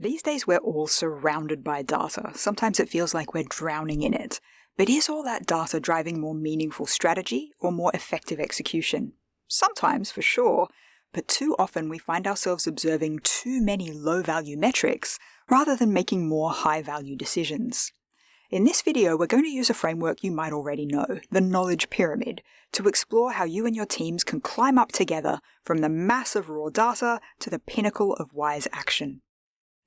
These days we're all surrounded by data. Sometimes it feels like we're drowning in it. But is all that data driving more meaningful strategy or more effective execution? Sometimes, for sure, but too often we find ourselves observing too many low-value metrics rather than making more high-value decisions. In this video, we're going to use a framework you might already know, the Knowledge Pyramid, to explore how you and your teams can climb up together from the mass of raw data to the pinnacle of wise action.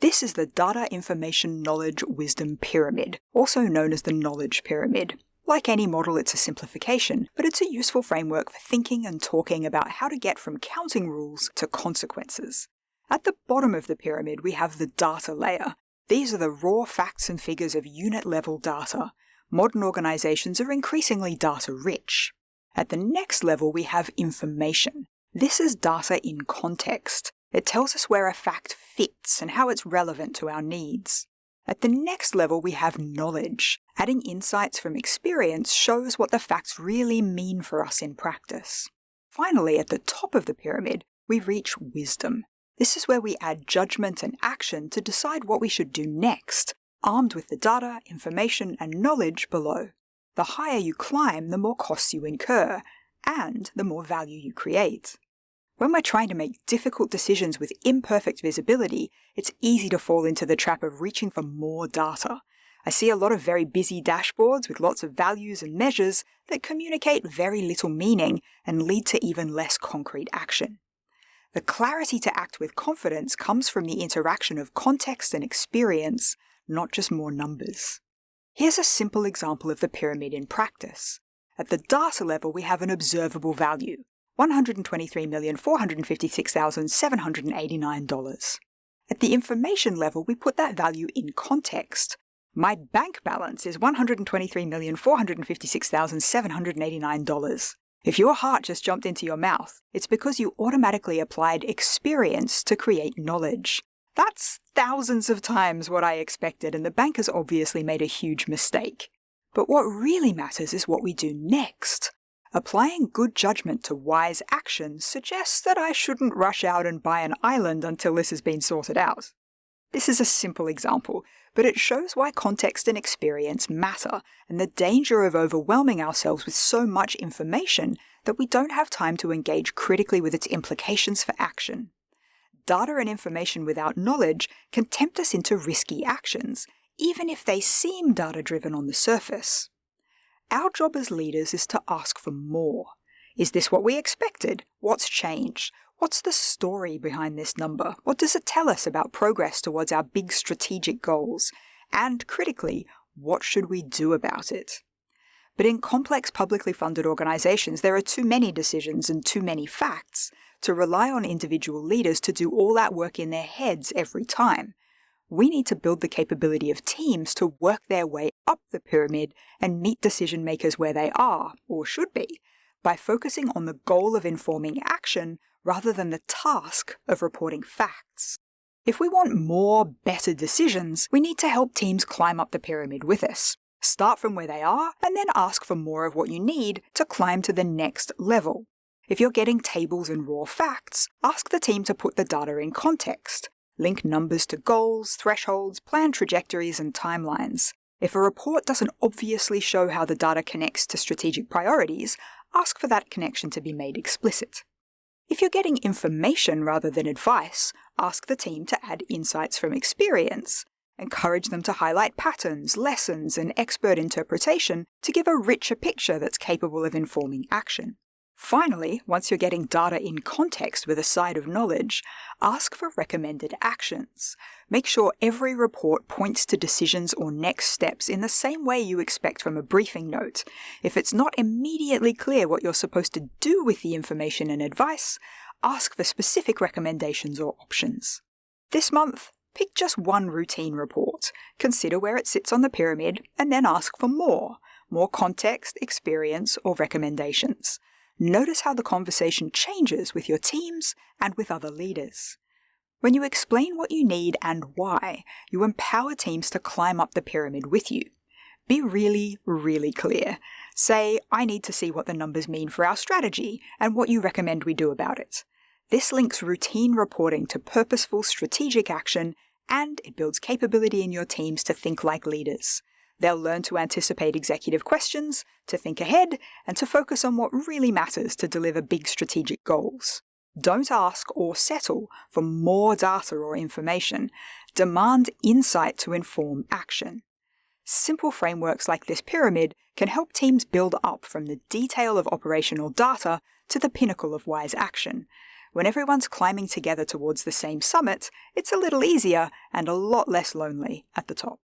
This is the Data Information Knowledge Wisdom Pyramid, also known as the Knowledge Pyramid. Like any model, it's a simplification, but it's a useful framework for thinking and talking about how to get from counting rules to consequences. At the bottom of the pyramid, we have the data layer. These are the raw facts and figures of unit-level data. Modern organizations are increasingly data-rich. At the next level, we have information. This is data in context. It tells us where a fact fits and how it's relevant to our needs. At the next level, we have knowledge. Adding insights from experience shows what the facts really mean for us in practice. Finally, at the top of the pyramid, we reach wisdom. This is where we add judgment and action to decide what we should do next, armed with the data, information, and knowledge below. The higher you climb, the more costs you incur, and the more value you create. When we're trying to make difficult decisions with imperfect visibility, it's easy to fall into the trap of reaching for more data. I see a lot of very busy dashboards with lots of values and measures that communicate very little meaning and lead to even less concrete action. The clarity to act with confidence comes from the interaction of context and experience, not just more numbers. Here's a simple example of the pyramid in practice. At the data level, we have an observable value, $123,456,789. At the information level, we put that value in context. My bank balance is $123,456,789. If your heart just jumped into your mouth, it's because you automatically applied experience to create knowledge. That's thousands of times what I expected, and the bank has obviously made a huge mistake. But what really matters is what we do next. Applying good judgment to wise action suggests that I shouldn't rush out and buy an island until this has been sorted out. This is a simple example, but it shows why context and experience matter and the danger of overwhelming ourselves with so much information that we don't have time to engage critically with its implications for action. Data and information without knowledge can tempt us into risky actions, even if they seem data-driven on the surface. Our job as leaders is to ask for more. Is this what we expected? What's changed? What's the story behind this number? What does it tell us about progress towards our big strategic goals? And critically, what should we do about it? But in complex publicly funded organizations, there are too many decisions and too many facts to rely on individual leaders to do all that work in their heads every time. We need to build the capability of teams to work their way up the pyramid and meet decision makers where they are, or should be, by focusing on the goal of informing action rather than the task of reporting facts. If we want more, better decisions, we need to help teams climb up the pyramid with us. Start from where they are, and then ask for more of what you need to climb to the next level. If you're getting tables and raw facts, ask the team to put the data in context. Link numbers to goals, thresholds, plan trajectories, and timelines. If a report doesn't obviously show how the data connects to strategic priorities, ask for that connection to be made explicit. If you're getting information rather than advice, ask the team to add insights from experience. Encourage them to highlight patterns, lessons, and expert interpretation to give a richer picture that's capable of informing action. Finally, once you're getting data in context with a side of knowledge, ask for recommended actions. Make sure every report points to decisions or next steps in the same way you expect from a briefing note. If it's not immediately clear what you're supposed to do with the information and advice, ask for specific recommendations or options. This month, pick just one routine report, consider where it sits on the pyramid, and then ask for more context, experience, or recommendations. Notice how the conversation changes with your teams and with other leaders. When you explain what you need and why, you empower teams to climb up the pyramid with you. Be really, really clear. Say, I need to see what the numbers mean for our strategy and what you recommend we do about it. This links routine reporting to purposeful strategic action And it builds capability in your teams to think like leaders. They'll learn to anticipate executive questions, to think ahead, and to focus on what really matters to deliver big strategic goals. Don't ask or settle for more data or information. Demand insight to inform action. Simple frameworks like this pyramid can help teams build up from the detail of operational data to the pinnacle of wise action. When everyone's climbing together towards the same summit, it's a little easier and a lot less lonely at the top.